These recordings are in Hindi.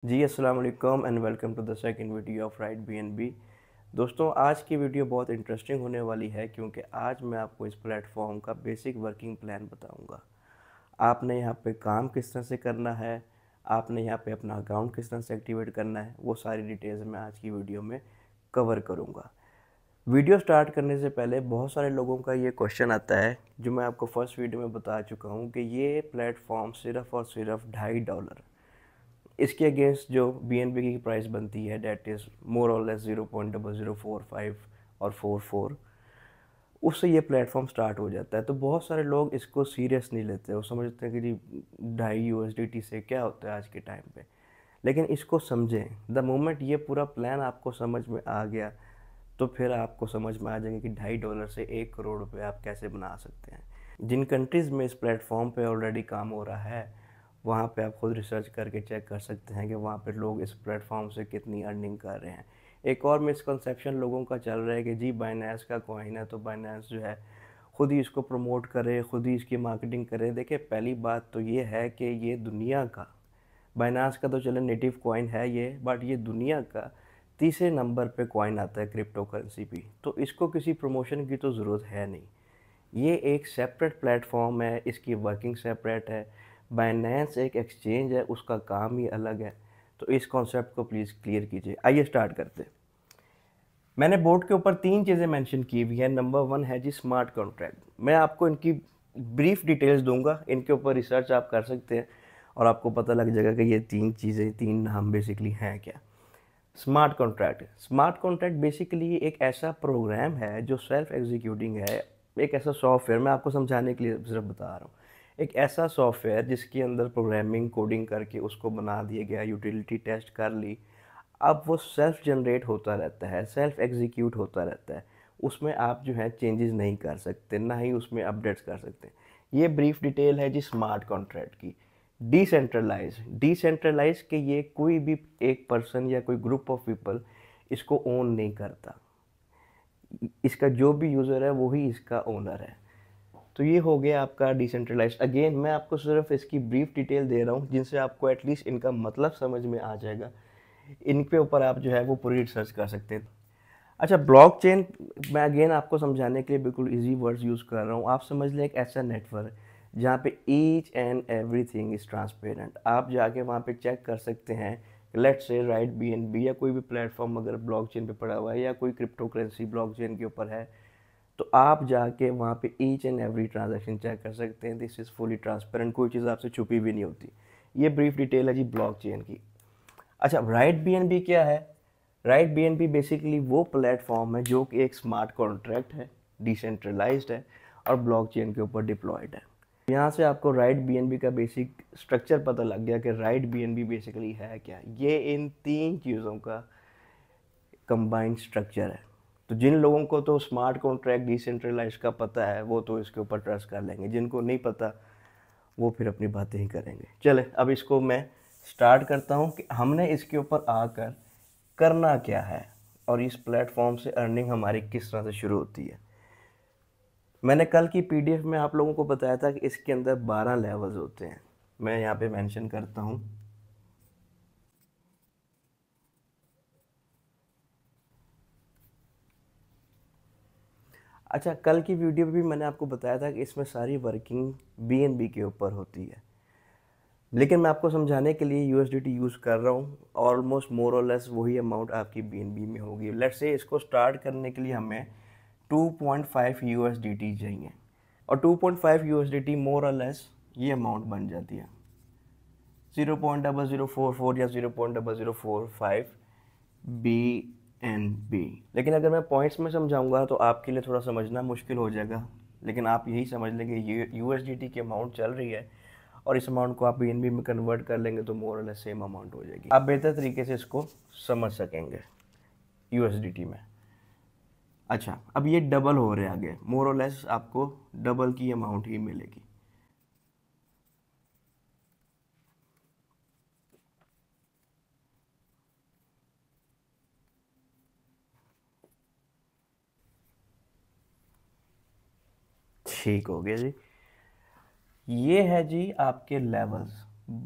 जी अस्सलाम वालेकुम and welcome to the second video of right BNB. दोस्तों, आज की वीडियो बहुत इंटरेस्टिंग होने वाली है क्योंकि आज मैं आपको इस प्लेटफॉर्म का बेसिक वर्किंग प्लान बताऊंगा। आपने यहाँ पे काम किस तरह से करना है, आपने यहाँ पे अपना अकाउंट किस तरह से एक्टिवेट करना है, वो सारी डिटेल्स मैं आज की वीडियो में कवर करूँगा। वीडियो स्टार्ट करने से पहले बहुत सारे लोगों का ये क्वेश्चन आता है, जो मैं आपको फर्स्ट वीडियो में बता चुका हूँ कि ये प्लेटफॉर्म सिर्फ़ और सिर्फ $2.5, इसके अगेंस्ट जो बीएनबी की प्राइस बनती है डेट इज़ मोर और लेस 0.0045 और 44, उससे ये प्लेटफॉर्म स्टार्ट हो जाता है। तो बहुत सारे लोग इसको सीरियस नहीं लेते, वो समझते हैं कि जी 2.5 USDT से क्या होता है आज के टाइम पे। लेकिन इसको समझें, द मोमेंट ये पूरा प्लान आपको समझ में आ गया तो फिर आपको समझ में आ जाएगा कि $2.5 से 1 करोड़ रुपए आप कैसे बना सकते हैं। जिन कंट्रीज़ में इस प्लेटफॉर्म पे ऑलरेडी काम हो रहा है, वहाँ पे आप खुद रिसर्च करके चेक कर सकते हैं कि वहाँ पे लोग इस प्लेटफॉर्म से कितनी अर्निंग कर रहे हैं। एक और मिसकंसेप्शन लोगों का चल रहा है कि जी बाइनेंस का कॉइन है तो बाइनेंस जो है खुद ही इसको प्रमोट करे, खुद ही इसकी मार्केटिंग करे। देखिए, पहली बात तो ये है कि ये दुनिया का, बाइनांस का तो चले नेटिव कॉइन है ये, बट ये दुनिया का तीसरे नंबर पे कॉइन आता है क्रिप्टो करेंसी भी, तो इसको किसी प्रमोशन की तो ज़रूरत है नहीं। ये एक सेपरेट प्लेटफॉर्म है, इसकी वर्किंग सेपरेट है। बाइनेंस एक एक्सचेंज है, उसका काम ही अलग है। तो इस कॉन्सेप्ट को प्लीज़ क्लियर कीजिए। आइए स्टार्ट करते हैं। मैंने बोर्ड के ऊपर 3 चीज़ें मेंशन की हुई है। नंबर 1 है जी स्मार्ट कॉन्ट्रैक्ट। मैं आपको इनकी ब्रीफ डिटेल्स दूंगा, इनके ऊपर रिसर्च आप कर सकते हैं और आपको पता लग जाएगा कि ये 3 चीज़ें, 3 नाम बेसिकली हैं क्या। Smart contract, smart contract basically एक ऐसा प्रोग्राम है जो सेल्फ एग्जीक्यूटिंग है। एक ऐसा सॉफ्टवेयर, मैं आपको समझाने के लिए सिर्फ बता रहा हूँ, एक ऐसा सॉफ्टवेयर जिसके अंदर प्रोग्रामिंग कोडिंग करके उसको बना दिया गया, यूटिलिटी टेस्ट कर ली, अब वो सेल्फ जनरेट होता रहता है, सेल्फ एग्जीक्यूट होता रहता है। उसमें आप जो है चेंजेस नहीं कर सकते, ना ही उसमें अपडेट्स कर सकते। ये ब्रीफ डिटेल है जी स्मार्ट कॉन्ट्रैक्ट की। डिसेंट्रलाइज, डिसेंट्रलाइज के ये कोई भी एक पर्सन या कोई ग्रुप ऑफ पीपल इसको ओन नहीं करता, इसका जो भी यूज़र है वही इसका ओनर है। तो ये हो गया आपका डिसेंट्रलाइज। अगेन मैं आपको सिर्फ इसकी ब्रीफ डिटेल दे रहा हूँ जिनसे आपको एटलीस्ट इनका मतलब समझ में आ जाएगा। इन पे ऊपर आप जो है वो पूरी रिसर्च कर सकते हैं। अच्छा, ब्लॉकचेन मैं अगेन आपको समझाने के लिए बिल्कुल इजी वर्ड्स यूज़ कर रहा हूँ। आप समझ लें एक ऐसा नेटवर्क जहाँ पे each and everything is transparent. आप जाके वहाँ पे चेक कर सकते हैं, लेट्स से राइट बीएनबी या कोई भी प्लेटफॉर्म अगर ब्लॉकचेन पे पड़ा हुआ है या कोई क्रिप्टो करेंसी ब्लॉकचेन के ऊपर है, तो आप जाके वहाँ पे each and every transaction check कर सकते हैं। दिस इज़ फुली ट्रांसपेरेंट, कोई चीज़ आपसे छुपी भी नहीं होती। ये ब्रीफ डिटेल है जी ब्लॉकचेन की। अच्छा, राइट बीएनबी क्या है? राइट बीएनबी बेसिकली वो प्लेटफॉर्म है जो कि एक स्मार्ट कॉन्ट्रैक्ट है, डिसेंट्रलाइज्ड है और ब्लॉकचेन के ऊपर डिप्लॉयड है। यहाँ से आपको राइट बीएनबी का बेसिक स्ट्रक्चर पता लग गया कि राइट बीएनबी बेसिकली है क्या। ये इन 3 चीज़ों का कंबाइंड स्ट्रक्चर है। तो जिन लोगों को तो स्मार्ट कॉन्ट्रैक्ट डिसेंट्रलाइज का पता है वो तो इसके ऊपर ट्रस्ट कर लेंगे, जिनको नहीं पता वो फिर अपनी बातें ही करेंगे। चले अब इसको मैं स्टार्ट करता हूँ कि हमने इसके ऊपर आकर करना क्या है और इस प्लेटफॉर्म से अर्निंग हमारी किस तरह से शुरू होती है। मैंने कल की पीडीएफ में आप लोगों को बताया था कि इसके अंदर 12 लेवल्स होते हैं। मैं यहाँ पे मेंशन करता हूँ। अच्छा, कल की वीडियो में भी मैंने आपको बताया था कि इसमें सारी वर्किंग बीएनबी के ऊपर होती है, लेकिन मैं आपको समझाने के लिए यूएसडीटी यूज़ कर रहा हूँ। ऑलमोस्ट मोर और लेस वही अमाउंट आपकी बीएनबी में होगी। लेट्स से इसको स्टार्ट करने के लिए हमें 2.5 यूएसडीटी चाहिए और 2.5 यूएसडीटी मोर और लेस ये अमाउंट बन जाती है 0.0044 या 0.0045 बी एन बी। लेकिन अगर मैं पॉइंट्स में समझाऊंगा तो आपके लिए थोड़ा समझना मुश्किल हो जाएगा, लेकिन आप यही समझ लें कि ये यूएसडीटी की अमाउंट चल रही है और इस अमाउंट को आप बीएनबी में कन्वर्ट कर लेंगे तो मोर और लेस सेम अमाउंट हो जाएगी। आप बेहतर तरीके से इसको समझ सकेंगे यूएसडीटी में। अच्छा, अब ये डबल हो रहे हैं आगे, मोर और लेस आपको डबल की अमाउंट ही मिलेगी। ठीक हो गया जी। ये है जी आपके लेवल्स,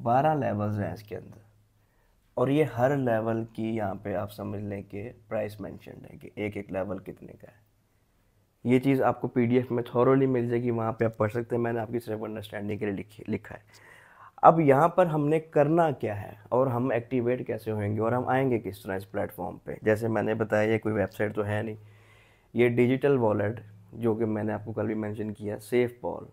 12 लेवल्स हैं इसके अंदर। और ये हर लेवल की यहाँ पे आप समझ लें कि प्राइस मेंशन्ड है कि एक एक लेवल कितने का है। ये चीज़ आपको पीडीएफ में थॉरोली मिल जाएगी, वहाँ पे आप पढ़ सकते हैं, मैंने आपकी सिर्फ अंडरस्टैंडिंग के लिए लिखा है। अब यहाँ पर हमने करना क्या है और हम एक्टिवेट कैसे होंगे और हम आएंगे किस तरह इस प्लेटफॉर्म पे। जैसे मैंने बताया ये कोई वेबसाइट तो है नहीं, ये डिजिटल वॉलेट जो कि मैंने आपको कल भी मेंशन किया, SafePal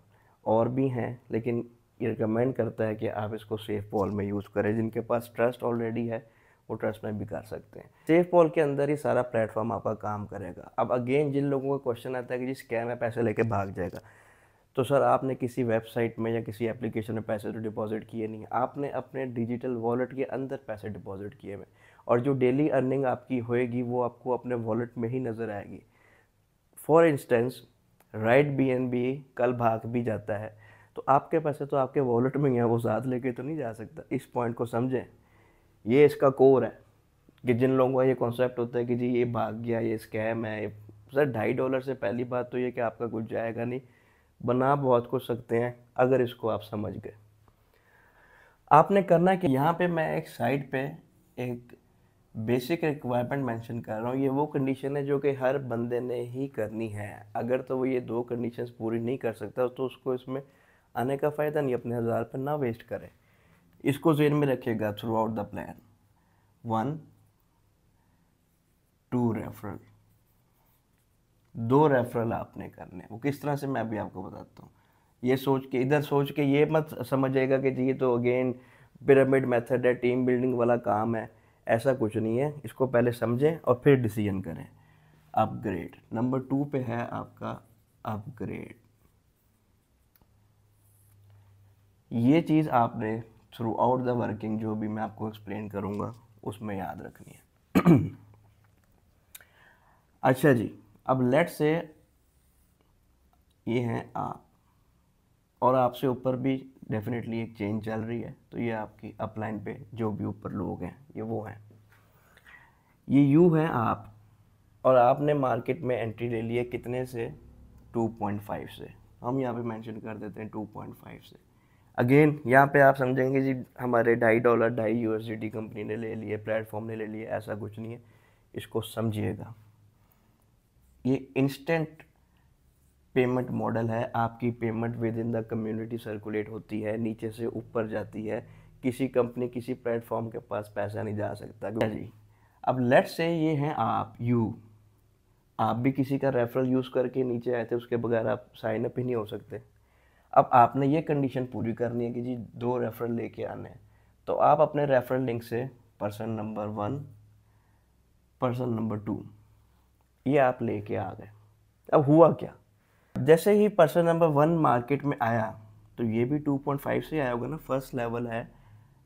और भी हैं, लेकिन ये रिकमेंड करता है कि आप इसको SafePal में यूज़ करें। जिनके पास ट्रस्ट ऑलरेडी है वो ट्रस्ट में भी कर सकते हैं। SafePal के अंदर ही सारा प्लेटफॉर्म आपका काम करेगा। अब अगेन जिन लोगों का क्वेश्चन आता है कि जी स्कैम है, पैसे लेके भाग जाएगा, तो सर आपने किसी वेबसाइट में या किसी एप्लीकेशन में पैसे तो डिपॉजिट किए नहीं, आपने अपने डिजिटल वॉलेट के अंदर पैसे डिपॉजिट किए हुए, और जो डेली अर्निंग आपकी होएगी वो आपको अपने वॉलेट में ही नज़र आएगी। फॉर इंस्टेंस राइट BNB कल भाग भी जाता है तो आपके पैसे तो आपके वॉलेट में ही है, वो साथ लेके तो नहीं जा सकता। इस पॉइंट को समझें, ये इसका कोर है कि जिन लोगों का ये कॉन्सेप्ट होता है कि जी ये भाग गया, ये स्कैम है। सर $2.5 से पहली बात तो ये कि आपका कुछ जाएगा नहीं, बना बहुत कुछ सकते हैं अगर इसको आप समझ गए। आपने करना कि यहाँ पे मैं एक साइड पे एक बेसिक रिक्वायरमेंट मेंशन कर रहा हूँ। ये वो कंडीशन है जो कि हर बंदे ने ही करनी है। अगर तो वो ये 2 कंडीशंस पूरी नहीं कर सकता तो उसको इसमें आने का फ़ायदा नहीं, अपने 1000 पर ना वेस्ट करें। इसको ज़हन में रखिएगा through out the plan. 1 2 referral, 2 referral आपने करने। वो किस तरह से मैं अभी आपको बताता हूँ। ये सोच के, इधर सोच के ये मत समझिएगा कि जी ये तो अगेन पिरामिड मेथड है, टीम बिल्डिंग वाला काम है। ऐसा कुछ नहीं है, इसको पहले समझें और फिर डिसीजन करें। अपग्रेड नंबर 2 पे है आपका अपग्रेड। ये चीज़ आपने थ्रू आउट द वर्किंग जो भी मैं आपको एक्सप्लेन करूँगा उसमें याद रखनी है। अच्छा जी, अब लेट से ये हैं आप, और आपसे ऊपर भी डेफिनेटली एक चेन चल रही है, तो ये आपकी अपलाइन पे जो भी ऊपर लोग हैं ये वो हैं। ये यू हैं आप, और आपने मार्केट में एंट्री ले ली है कितने से, 2.5 से। हम यहाँ पे मेंशन कर देते हैं 2.5 से। अगेन यहाँ पे आप समझेंगे जी हमारे $2.5 2.5 USDT कंपनी ने ले लिए, प्लेटफॉर्म ने ले लिए, ऐसा कुछ नहीं है। इसको समझिएगा, ये इंस्टेंट पेमेंट मॉडल है। आपकी payment with in the community circulate होती है, नीचे से ऊपर जाती है। किसी कंपनी किसी प्लेटफॉर्म के पास पैसा नहीं जा सकता जी। अब लेट से ये हैं आप भी किसी का रेफरल यूज़ करके नीचे आए थे, उसके बगैर आप साइन अप ही नहीं हो सकते। अब आपने ये कंडीशन पूरी करनी है कि जी 2 रेफरल लेके आने हैं, तो आप अपने रेफरल लिंक से पर्सन नंबर 1 पर्सन नंबर 2 ये आप लेके आ गए। अब हुआ क्या, जैसे ही पर्सन नंबर 1 मार्केट में आया तो ये भी 2.5 से आया होगा ना, फर्स्ट लेवल है,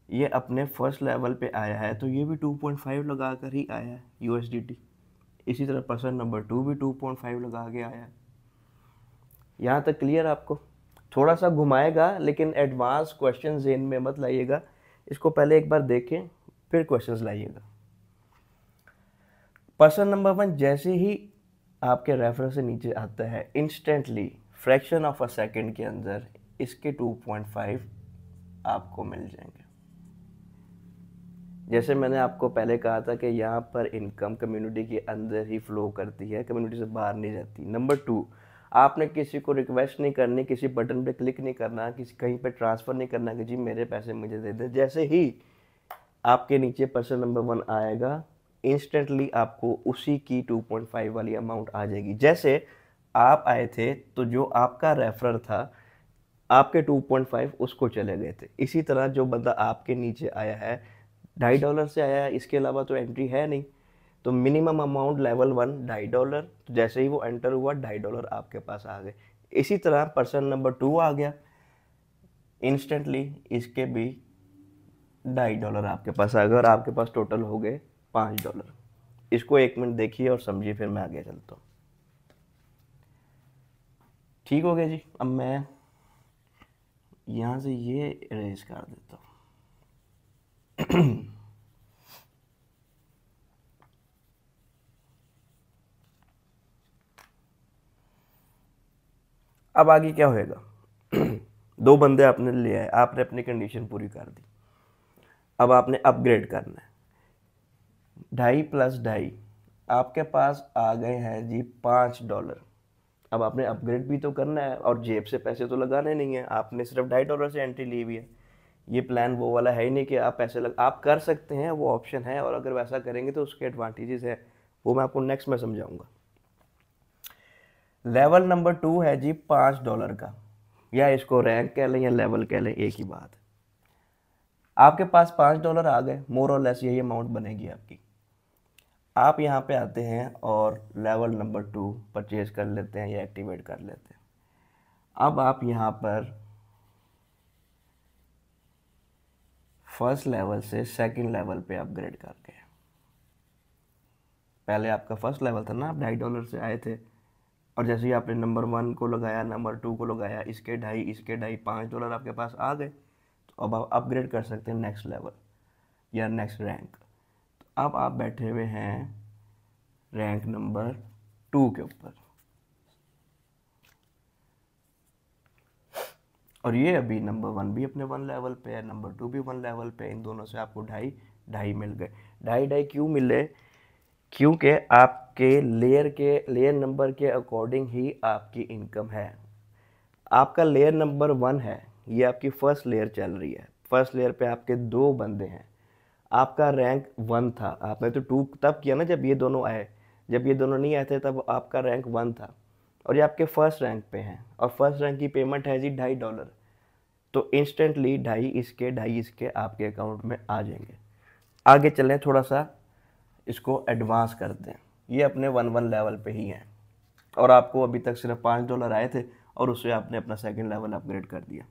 ये अपने फर्स्ट लेवल पे आया है तो ये भी 2.5 लगा कर ही आया है USDT। इसी तरह पर्सन नंबर 2 भी 2.5 लगा के आया है। यहाँ तक क्लियर आपको? थोड़ा सा घुमाएगा लेकिन एडवांस क्वेश्चन ज़हन में मत लाइएगा, इसको पहले एक बार देखें फिर क्वेश्चंस लाइएगा। पर्सन नंबर 1 जैसे ही आपके रेफरेंस से नीचे आता है, instantly fraction of a second के अंदर इसके 2.5 आपको मिल जाएंगे। जैसे मैंने आपको पहले कहा था कि यहाँ पर इनकम कम्युनिटी के अंदर ही फ्लो करती है, कम्युनिटी से बाहर नहीं जाती। नंबर 2, आपने किसी को रिक्वेस्ट नहीं करनी, किसी बटन पे क्लिक नहीं करना, किसी कहीं पे ट्रांसफ़र नहीं करना कि जी मेरे पैसे मुझे दे दें। जैसे ही आपके नीचे पर्सन नंबर 1 आएगा, इंस्टेंटली आपको उसी की 2.5 वाली अमाउंट आ जाएगी। जैसे आप आए थे तो जो आपका रेफरर था आपके 2.5 उसको चले गए थे। इसी तरह जो बंदा आपके नीचे आया है $2.5 से आया है, इसके अलावा तो एंट्री है नहीं, तो मिनिमम अमाउंट लेवल 1 $2.5, तो जैसे ही वो एंटर हुआ $2.5 आपके पास आ गए। इसी तरह पर्सन नंबर 2 आ गया, इंस्टेंटली इसके भी $2.5 आपके पास आ गए और आपके पास टोटल हो गए $5। इसको 1 मिनट देखिए और समझिए, फिर मैं आगे चलता हूँ। ठीक हो गया जी। अब मैं यहाँ से ये इरेज कर देता हूँ। अब आगे क्या होएगा? 2 बंदे आपने ले आए, आपने अपनी कंडीशन पूरी कर दी, अब आपने अपग्रेड करना है। ढाई प्लस ढाई, आपके पास आ गए हैं जी $5। अब आपने अपग्रेड भी तो करना है और जेब से पैसे तो लगाने नहीं है, आपने सिर्फ $2.5 से एंट्री ली हुई है। ये प्लान वो वाला है ही नहीं कि आप पैसे आप कर सकते हैं, वो ऑप्शन है, और अगर वैसा करेंगे तो उसके एडवांटेजेस है, वो मैं आपको नेक्स्ट में समझाऊंगा। लेवल नंबर 2 है जी $5 का, या इसको रैंक कह लें या लेवल कह लें, एक ही बात। आपके पास $5 आ गए, मोर और लेस यही अमाउंट बनेगी आपकी। आप यहाँ पे आते हैं और लेवल नंबर 2 परचेज कर लेते हैं या एक्टिवेट कर लेते हैं। अब आप यहाँ पर फर्स्ट लेवल से सेकंड लेवल पे अपग्रेड कर गए। पहले आपका फर्स्ट लेवल था ना, आप $2.5 से आए थे, और जैसे ही आपने नंबर 1 को लगाया, नंबर 2 को लगाया, इसके ढाई $5 आपके पास आ गए, तो अब आप अपग्रेड कर सकते हैं नेक्स्ट लेवल या नेक्स्ट रैंक। तो अब आप बैठे हुए हैं रैंक नंबर 2 के ऊपर, और ये अभी नंबर 1 भी अपने 1 लेवल पे है, नंबर 2 भी 1 लेवल पे, इन दोनों से आपको ढाई मिल गए। ढाई क्यों मिले? क्योंकि आपके लेयर नंबर के अकॉर्डिंग ही आपकी इनकम है। आपका लेयर नंबर 1 है, ये आपकी फर्स्ट लेयर चल रही है, फर्स्ट लेयर पे आपके 2 बंदे हैं, आपका रैंक 1 था, आपने तो 2 तब किया ना जब ये दोनों आए, जब ये दोनों नहीं आए थे तब आपका रैंक 1 था, और ये आपके फर्स्ट रैंक पे हैं, और फर्स्ट रैंक की पेमेंट है जी $2.5। तो इंस्टेंटली ढाई इसके आपके अकाउंट में आ जाएंगे। आगे चलें, थोड़ा सा इसको एडवांस करते हैं। ये अपने 1 लेवल पे ही हैं, और आपको अभी तक सिर्फ $5 आए थे, और उससे आपने अपना सेकंड लेवल अपग्रेड कर दिया।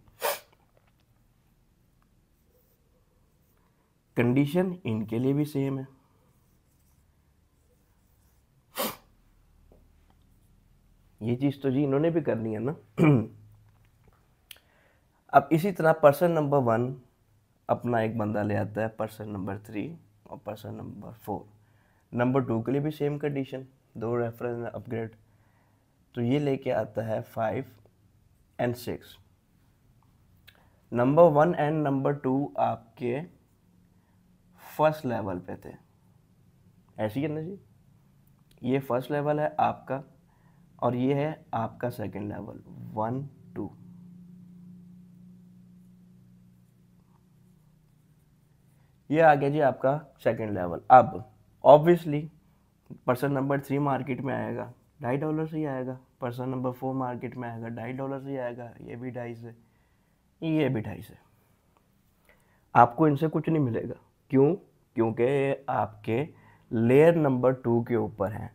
कंडीशन इनके लिए भी सेम है। ये चीज़ तो जी इन्होंने भी करनी है ना। अब इसी तरह पर्सन नंबर 1 अपना एक बंदा ले आता है, पर्सन नंबर 3 और पर्सन नंबर 4। नंबर 2 के लिए भी सेम कंडीशन, 2 रेफरेंस अपग्रेड, तो ये लेके आता है 5 और 6। नंबर 1 एंड नंबर 2 आपके फर्स्ट लेवल पे थे, ऐसी है ना जी। ये फर्स्ट लेवल है आपका, और ये है आपका सेकंड लेवल 1 2। ये आ गया जी आपका सेकंड लेवल। अब ऑब्वियसली पर्सन नंबर 3 मार्केट में आएगा, $2.5 से ही आएगा। पर्सन नंबर 4 मार्केट में आएगा, $2.5 से ही आएगा। ये भी 2.5 से, ये भी 2.5 से। आपको इनसे कुछ नहीं मिलेगा। क्यों? क्योंकि आपके लेयर नंबर 2 के ऊपर हैं।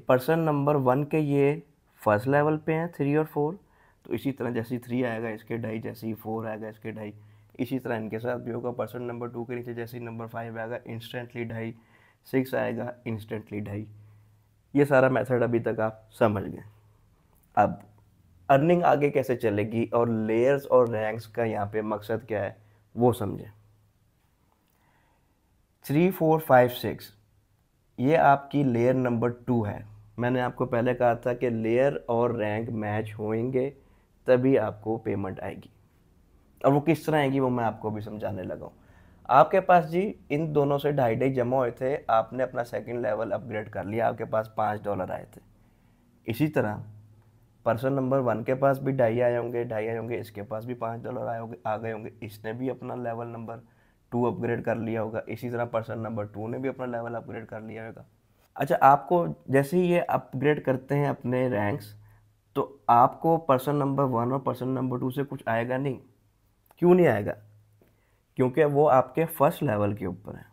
पर्सन नंबर 1 के ये फर्स्ट लेवल पे हैं, 3 और 4। तो इसी तरह जैसे 3 आएगा इसके 2.5, जैसे ही 4 आएगा इसके 2.5, इसी तरह इनके साथ भी होगा। पर्सन नंबर 2 के नीचे जैसे ही नंबर 5 आएगा इंस्टेंटली 2.5, 6 आएगा इंस्टेंटली 2.5। ये सारा मेथड अभी तक आप समझ गए। अब अर्निंग आगे कैसे चलेगी और लेयर्स और रैंक्स का यहाँ पे मकसद क्या है वो समझें। 3 4 5 6 ये आपकी लेयर नंबर 2 है। मैंने आपको पहले कहा था कि लेयर और रैंक मैच होंगे तभी आपको पेमेंट आएगी, और वो किस तरह आएगी वो मैं आपको भी समझाने लगा हूँ। आपके पास जी इन दोनों से 2.5 जमा हुए थे, आपने अपना सेकंड लेवल अपग्रेड कर लिया, आपके पास $5 आए थे। इसी तरह पर्सन नंबर 1 के पास भी 2.5 आए होंगे, 2.5 आए होंगे, इसके पास भी $5 आए होंगे, आ गए होंगे, इसने भी अपना लेवल नंबर 2 अपग्रेड कर लिया होगा। इसी तरह पर्सन नंबर 2 ने भी अपना लेवल अपग्रेड कर लिया होगा। अच्छा, आपको जैसे ही ये अपग्रेड करते हैं अपने रैंक्स, तो आपको पर्सन नंबर 1 और पर्सन नंबर 2 से कुछ आएगा नहीं। क्यों नहीं आएगा? क्योंकि वो आपके फर्स्ट लेवल के ऊपर है।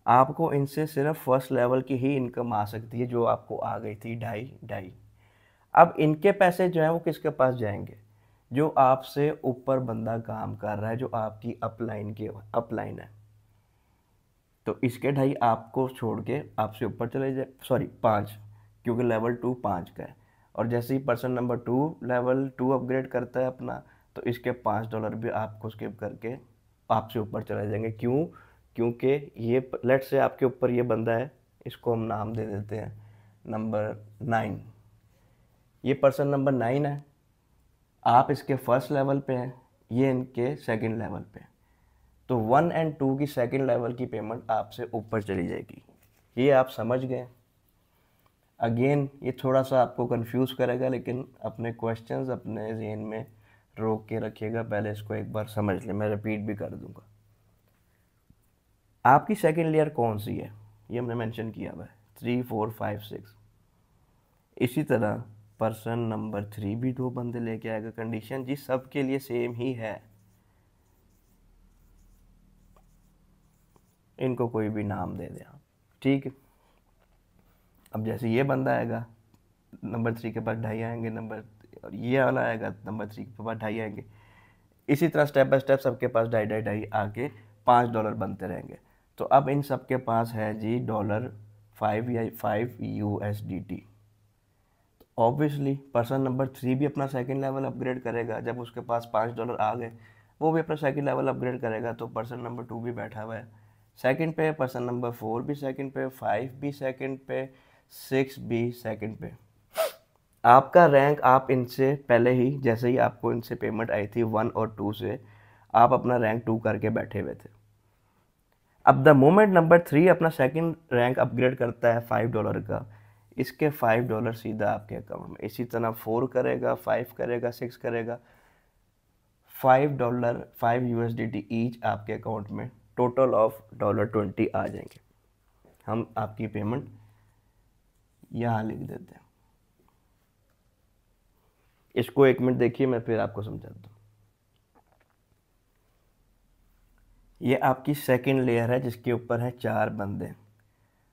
आपको इनसे सिर्फ फर्स्ट लेवल की ही इनकम आ सकती है, जो आपको आ गई थी 2.5। अब इनके पैसे जो हैं वो किसके पास जाएंगे? जो आपसे ऊपर बंदा काम कर रहा है, जो आपकी अपलाइन है। तो इसके 2.5 आपको छोड़ के आपसे ऊपर चले जाए, सॉरी 5, क्योंकि लेवल 2 5 का है। और जैसे ही पर्सन नंबर 2 लेवल 2 अपग्रेड करता है अपना, तो इसके $5 भी आपको स्किप करके आपसे ऊपर चले जाएंगे। क्यों? क्योंकि ये लेट से आपके ऊपर ये बंदा है, इसको हम नाम दे देते हैं नंबर 9। ये पर्सन नंबर 9 है, आप इसके फर्स्ट लेवल पे हैं, ये इनके सेकंड लेवल पे। तो 1 और 2 की सेकंड लेवल की पेमेंट आपसे ऊपर चली जाएगी। ये आप समझ गए। अगेन ये थोड़ा सा आपको कंफ्यूज करेगा, लेकिन अपने क्वेश्चंस अपने ज़हन में रोक के रखिएगा। पहले इसको एक बार समझ लें, मैं रिपीट भी कर दूंगा। आपकी सेकंड लेयर कौन सी है, ये हमने मेंशन किया हुआ है 3 4 5 6। इसी तरह पर्सन नंबर 3 भी 2 बंदे लेके आएगा। कंडीशन जी सबके लिए सेम ही है, इनको कोई भी नाम दे दें आप, ठीक है। अब जैसे ये बंदा आएगा, नंबर 3 के पास 2.5 आएंगे, नंबर और ये वाला आएगा नंबर 3 के पास 2.5 आएंगे। इसी तरह स्टेप बाय स्टेप सबके पास 2.5 आके $5 बनते रहेंगे। तो अब इन सबके पास है जी $5 या 5 USDT। ऑब्वियसली पर्सन नंबर 3 भी अपना सेकंड लेवल अपग्रेड करेगा। जब उसके पास $5 आ गए, वो भी अपना सेकंड लेवल अपग्रेड करेगा। तो पर्सन नंबर 2 भी बैठा हुआ है सेकंड पे, पर्सन नंबर 4 भी सेकंड पे, 5 भी सेकंड पे, 6 भी सेकंड पे। आपका रैंक आप इनसे पहले ही, जैसे ही आपको इनसे पेमेंट आई थी 1 और 2 से, आप अपना रैंक 2 करके बैठे हुए थे। अब द मोमेंट नंबर 3 अपना सेकंड रैंक अपग्रेड करता है $5 का, इसके $5 सीधा आपके अकाउंट में। इसी तरह 4 करेगा, 5 करेगा, 6 करेगा, $5 5 USDT ईच आपके अकाउंट में, टोटल ऑफ $20 आ जाएंगे। हम आपकी पेमेंट यहाँ लिख देते हैं। इसको 1 मिनट देखिए, मैं फिर आपको समझाता हूँ। ये आपकी सेकंड लेयर है जिसके ऊपर है 4 बंदे।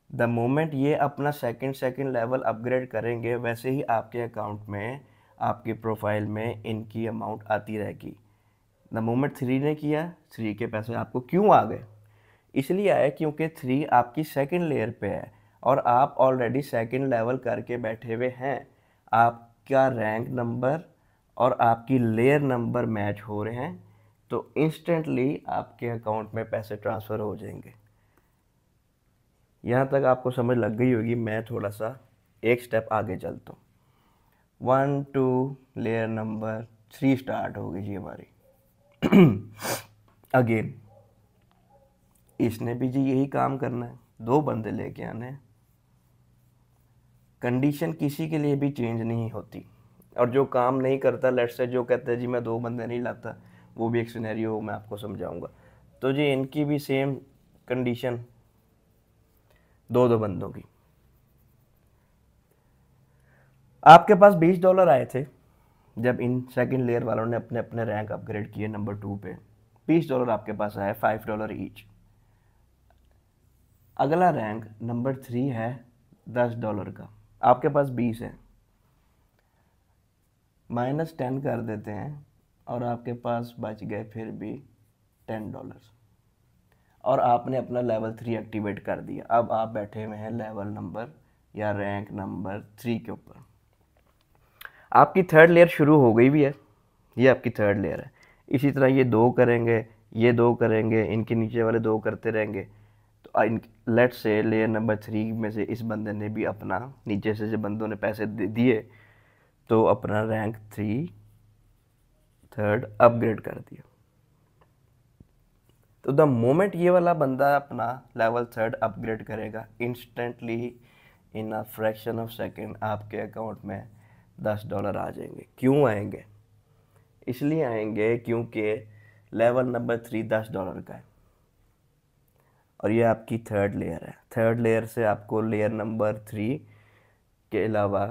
द मोमेंट ये अपना सेकंड लेवल अपग्रेड करेंगे, वैसे ही आपके अकाउंट में, आपके प्रोफाइल में इनकी अमाउंट आती रहेगी। द मोमेंट 3 ने किया, 3 के पैसे आपको क्यों आ गए? इसलिए आए क्योंकि 3 आपकी सेकंड लेयर पे है और आप ऑलरेडी सेकंड लेवल करके बैठे हुए हैं। आपका रैंक नंबर और आपकी लेयर नंबर मैच हो रहे हैं, तो इंस्टेंटली आपके अकाउंट में पैसे ट्रांसफ़र हो जाएंगे। यहाँ तक आपको समझ लग गई होगी। मैं थोड़ा सा एक स्टेप आगे चलता हूँ। 1 2 लेयर नंबर 3 स्टार्ट होगी जी हमारी। अगेन इसने भी जी यही काम करना है, 2 बंदे लेके आने हैं। कंडीशन किसी के लिए भी चेंज नहीं होती, और जो काम नहीं करता, लेट्स से जो कहते हैं जी मैं 2 बंदे नहीं लाता, वो भी एक सिनेरियो मैं आपको समझाऊंगा। तो जी इनकी भी सेम कंडीशन, 2 बंदों की। आपके पास $20 आए थे जब इन सेकंड लेयर वालों ने अपने अपने रैंक अपग्रेड किए नंबर 2 पे। $20 आपके पास आया, $5 ईच। अगला रैंक नंबर 3 है $10 का, आपके पास 20 है, -10 कर देते हैं और आपके पास बच गए फिर भी $10, और आपने अपना लेवल 3 एक्टिवेट कर दिया। अब आप बैठे हुए हैं लेवल नंबर या रैंक नंबर 3 के ऊपर। आपकी थर्ड लेयर शुरू हो गई भी है, ये आपकी थर्ड लेयर है। इसी तरह ये 2 करेंगे, ये 2 करेंगे, इनके नीचे वाले 2 करते रहेंगे। तो लेट्स से लेयर नंबर 3 में से इस बंदे ने भी अपना, नीचे से जो बंदों ने पैसे दिए, तो अपना रैंक 3 थर्ड अपग्रेड कर दिया। तो द मोमेंट ये वाला बंदा अपना लेवल 3 अपग्रेड करेगा, instantly in a fraction of second आपके अकाउंट में $10 आ जाएंगे। क्यों आएंगे? इसलिए आएंगे क्योंकि लेवल नंबर 3 $10 का है, और ये आपकी थर्ड लेयर है। थर्ड लेयर से आपको लेयर नंबर 3 के अलावा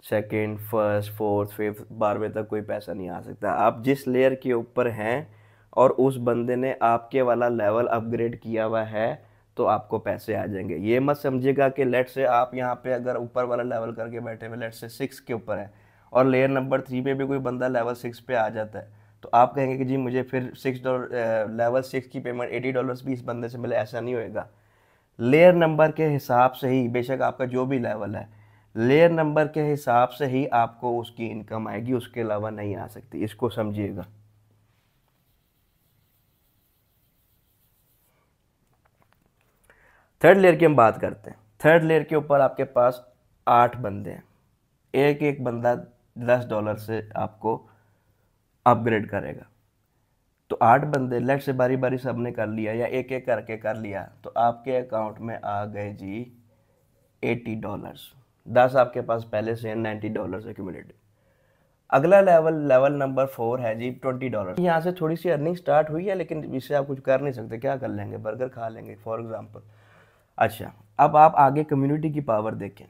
सेकेंड, फर्स्ट, फोर्थ, फिफ्थ, 12वें तक कोई पैसा नहीं आ सकता। आप जिस लेयर के ऊपर हैं और उस बंदे ने आपके वाला लेवल अपग्रेड किया हुआ है, तो आपको पैसे आ जाएंगे। ये मत समझिएगा कि लेट से आप यहाँ पे अगर ऊपर वाला लेवल करके बैठे हुए, लेट से 6 के ऊपर है और लेयर नंबर 3 पे भी कोई बंदा लेवल 6 पे आ जाता है, तो आप कहेंगे कि जी मुझे फिर लेवल 6 की पेमेंट $80 भी इस बंदे से मिले। ऐसा नहीं होएगा। लेयर नंबर के हिसाब से ही, बेशक आपका जो भी लेवल है, लेयर नंबर के हिसाब से ही आपको उसकी इनकम आएगी, उसके अलावा नहीं आ सकती। इसको समझिएगा। थर्ड लेयर की हम बात करते हैं। थर्ड लेयर के ऊपर आपके पास 8 बंदे हैं, एक एक बंदा $10 से आपको अपग्रेड करेगा। तो 8 बंदे, लेट से बारी बारी सबने कर लिया या एक एक करके कर लिया, तो आपके अकाउंट में आ गए जी $80। 10 आपके पास पहले से हैं, $90 एक्यूमुलेटिव। अगला लेवल नंबर 4 है जी $20। यहाँ से थोड़ी सी अर्निंग स्टार्ट हुई है, लेकिन इससे आप कुछ कर नहीं सकते। क्या कर लेंगे, बर्गर खा लेंगे फॉर एग्जांपल। अच्छा, अब आप आगे कम्युनिटी की पावर देखें।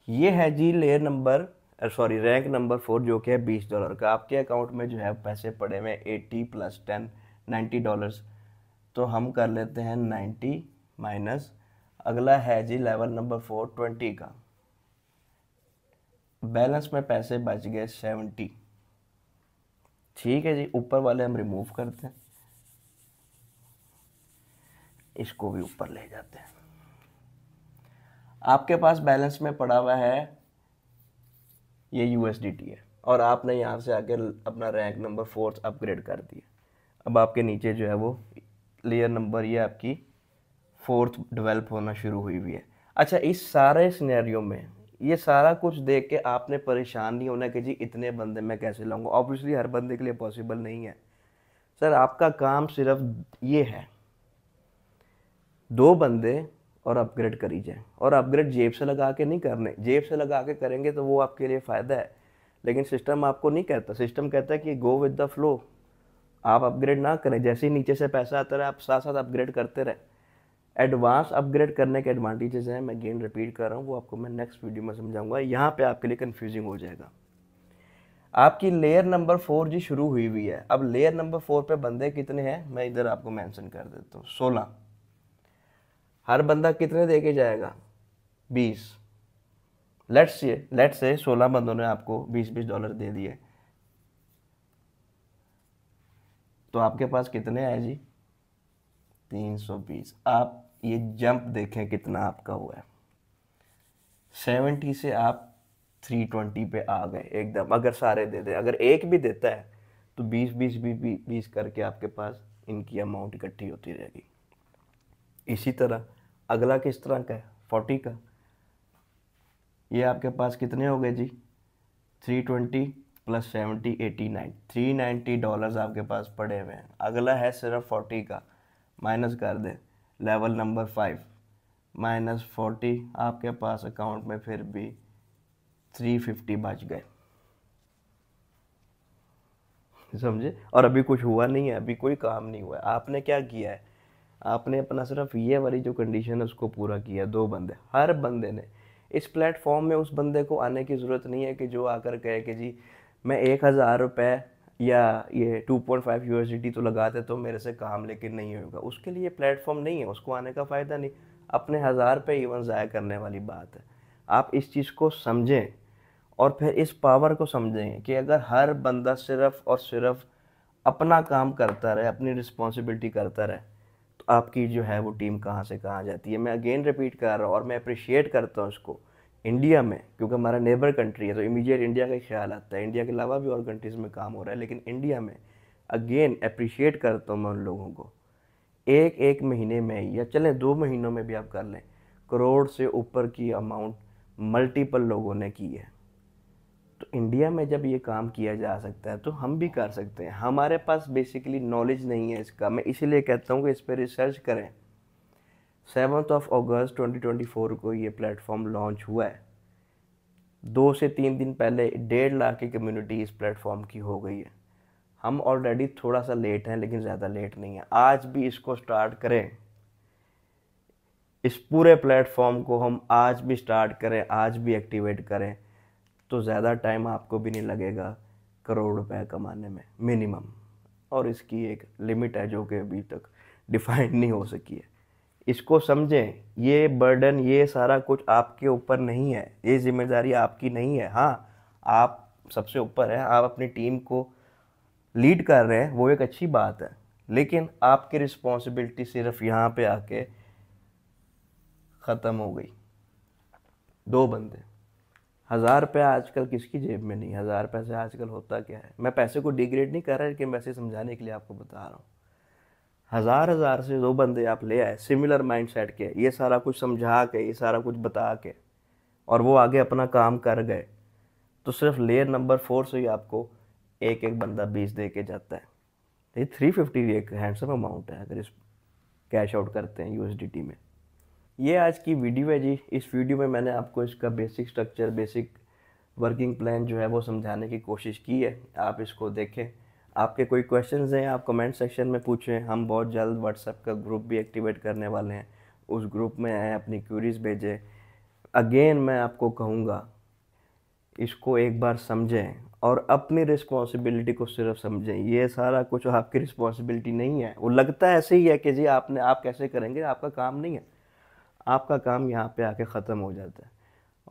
ये है जी रैंक नंबर 4, जो कि है $20 का। आपके अकाउंट में जो है पैसे पड़े हुए 80 + 10 $90। तो हम कर लेते हैं 90 माइनस, अगला है जी लेवल नंबर 4 20 का। बैलेंस में पैसे बच गए 70। ठीक है जी, ऊपर वाले हम रिमूव करते हैं, इसको भी ऊपर ले जाते हैं। आपके पास बैलेंस में पड़ा हुआ है ये USDT है, और आपने यहाँ से आके अपना रैंक नंबर 4 अपग्रेड कर दिया। अब आपके नीचे जो है वो लेयर नंबर, ये आपकी 4th डेवलप होना शुरू हुई है। अच्छा, इस सारे सिनेरियो में ये सारा कुछ देख के आपने परेशान नहीं होना कि जी इतने बंदे मैं कैसे लाऊंगा। ऑब्वियसली हर बंदे के लिए पॉसिबल नहीं है सर। आपका काम सिर्फ ये है, 2 बंदे और अपग्रेड करी जाए। और अपग्रेड जेब से लगा के नहीं करने, जेब से लगा के करेंगे तो वो आपके लिए फ़ायदा है, लेकिन सिस्टम आपको नहीं कहता। सिस्टम कहता है कि गो विद द फ्लो, आप अपग्रेड ना करें, जैसे ही नीचे से पैसा आता रहे आप साथ साथ अपग्रेड करते रहे। एडवांस अपग्रेड करने के एडवांटेजेस हैं, मैं अगेन रिपीट कर रहा हूँ, वो आपको मैं नेक्स्ट वीडियो में समझाऊंगा। यहाँ पे आपके लिए कंफ्यूजिंग हो जाएगा। आपकी लेयर नंबर 4 जी शुरू हुई है। अब लेयर नंबर 4 पे बंदे कितने हैं, मैं इधर आपको मेंशन कर देता हूँ, 16। हर बंदा कितने दे के जाएगा, 20। लेट्स से 16 बंदों ने आपको $20 दे दिए, तो आपके पास कितने आए जी, 320। आप ये जंप देखें कितना आपका हुआ है, 70 से आप 320 पे आ गए एकदम। अगर सारे दे दे, अगर एक भी देता है तो 20 करके आपके पास इनकी अमाउंट इकट्ठी होती रहेगी। इसी तरह अगला किस तरह का है, 40 का। ये आपके पास कितने हो गए जी, 320 + 70 89, $390 आपके पास पड़े हुए हैं। अगला है सिर्फ 40 का, माइनस कर दे लेवल नंबर 5 -40, आपके पास अकाउंट में फिर भी 350 बच गए, समझे। और अभी कुछ हुआ नहीं है, अभी कोई काम नहीं हुआ है। आपने क्या किया है, आपने अपना सिर्फ ये वाली जो कंडीशन है उसको पूरा किया। 2 बंदे, हर बंदे ने इस प्लेटफॉर्म में, उस बंदे को आने की ज़रूरत नहीं है कि जो आकर कहे कि जी मैं 1000 रुपये या ये 2.5 USDT तो लगाते तो मेरे से काम लेकिन नहीं होगा। उसके लिए प्लेटफॉर्म नहीं है, उसको आने का फ़ायदा नहीं। अपने 1000 रुपये इवन ज़ाया करने वाली बात है। आप इस चीज़ को समझें और फिर इस पावर को समझें कि अगर हर बंदा सिर्फ और सिर्फ अपना काम करता रहे, अपनी रिस्पॉन्सिबिलिटी करता रहे, तो आपकी जो है वो टीम कहाँ से कहाँ जाती है। मैं अगेन रिपीट कर रहा हूँ और मैं अप्रिशिएट करता हूँ इसको। इंडिया में, क्योंकि हमारा नेबर कंट्री है तो इमीडिएट इंडिया का ही ख्याल आता है। इंडिया के अलावा भी और कंट्रीज़ में काम हो रहा है, लेकिन इंडिया में अगेन अप्रिशिएट करता हूँ मैं उन लोगों को। एक महीने में या चलें 2 महीनों में भी आप कर लें, करोड़ से ऊपर की अमाउंट मल्टीपल लोगों ने की है। तो इंडिया में जब ये काम किया जा सकता है तो हम भी कर सकते हैं। हमारे पास बेसिकली नॉलेज नहीं है इसका, मैं इसीलिए कहता हूँ कि इस पर रिसर्च करें। 7 अगस्त 2024 को ये प्लेटफॉर्म लॉन्च हुआ है। 2 से 3 दिन पहले 1.5 लाख की कम्युनिटी इस प्लेटफॉर्म की हो गई है। हम ऑलरेडी थोड़ा सा लेट हैं, लेकिन ज़्यादा लेट नहीं है। आज भी इसको स्टार्ट करें, इस पूरे प्लेटफॉर्म को हम आज भी स्टार्ट करें, आज भी एक्टिवेट करें, तो ज़्यादा टाइम आपको भी नहीं लगेगा करोड़ रुपए कमाने में मिनिमम। और इसकी एक लिमिट है जो कि अभी तक डिफाइन नहीं हो सकी है। इसको समझें, ये बर्डन, ये सारा कुछ आपके ऊपर नहीं है, ये जिम्मेदारी आपकी नहीं है। हाँ, आप सबसे ऊपर हैं, आप अपनी टीम को लीड कर रहे हैं, वो एक अच्छी बात है, लेकिन आपकी रिस्पॉन्सिबिलिटी सिर्फ यहाँ पे आके ख़त्म हो गई। 2 बंदे, 1000 रुपये आजकल किसकी जेब में नहीं। 1000 रुपये से आजकल होता क्या है, मैं पैसे को डिग्रेड नहीं कर रहा, लेकिन वैसे समझाने के लिए आपको बता रहा हूँ। हज़ार से 2 बंदे आप ले आए सिमिलर माइंड सेट के, ये सारा कुछ समझा के, ये सारा कुछ बता के, और वो आगे अपना काम कर गए, तो सिर्फ लेयर नंबर 4 से ही आपको एक बंदा 20 दे के जाता है। ये 350 एक हैंडसम अमाउंट है अगर इस कैश आउट करते हैं USDT में। ये आज की वीडियो है जी। इस वीडियो में मैंने आपको इसका basic structure, basic working plan जो है वो समझाने की कोशिश की है। आप इसको देखें। आपके कोई क्वेश्चंस हैं आप कमेंट सेक्शन में पूछें। हम बहुत जल्द व्हाट्सएप का ग्रुप भी एक्टिवेट करने वाले हैं। उस ग्रुप में आए अपनी क्यूरीज भेजें। अगेन मैं आपको कहूँगा, इसको एक बार समझें और अपनी रिस्पॉन्सिबिलिटी को सिर्फ समझें। ये सारा कुछ आपकी रिस्पॉन्सिबिलिटी नहीं है। वो लगता है ऐसे ही है कि जी आप कैसे करेंगे, आपका काम नहीं है। आपका काम यहाँ पे आके ख़त्म हो जाता है।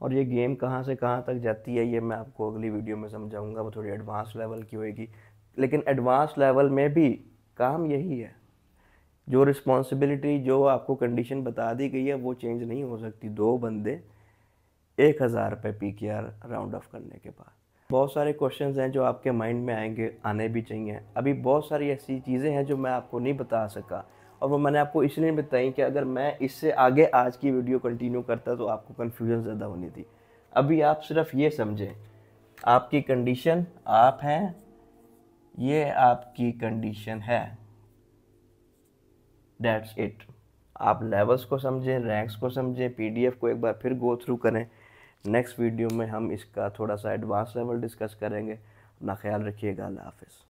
और ये गेम कहाँ से कहाँ तक जाती है ये मैं आपको अगली वीडियो में समझाऊंगा। वो थोड़ी एडवांस लेवल की होएगी, लेकिन एडवांस लेवल में भी काम यही है। जो रिस्पॉन्सिबिलिटी, जो आपको कंडीशन बता दी गई है, वो चेंज नहीं हो सकती। 2 बंदे 1000 रुपये PKR राउंड ऑफ करने के बाद। बहुत सारे क्वेश्चंस हैं जो आपके माइंड में आएंगे, आने भी चाहिए। अभी बहुत सारी ऐसी चीज़ें हैं जो मैं आपको नहीं बता सका, और वो मैंने आपको इसलिए बताई कि अगर मैं इससे आगे आज की वीडियो कंटिन्यू करता तो आपको कन्फ्यूजन ज़्यादा होनी थी। अभी आप सिर्फ ये समझें, आपकी कंडीशन, आप हैं, ये आपकी कंडीशन है, दैट्स इट। आप लेवल्स को समझें, रैंक्स को समझें, PDF को एक बार फिर गो थ्रू करें। नेक्स्ट वीडियो में हम इसका थोड़ा सा एडवांस लेवल डिस्कस करेंगे। अपना ख्याल रखिएगा। अल्लाह हाफिज़।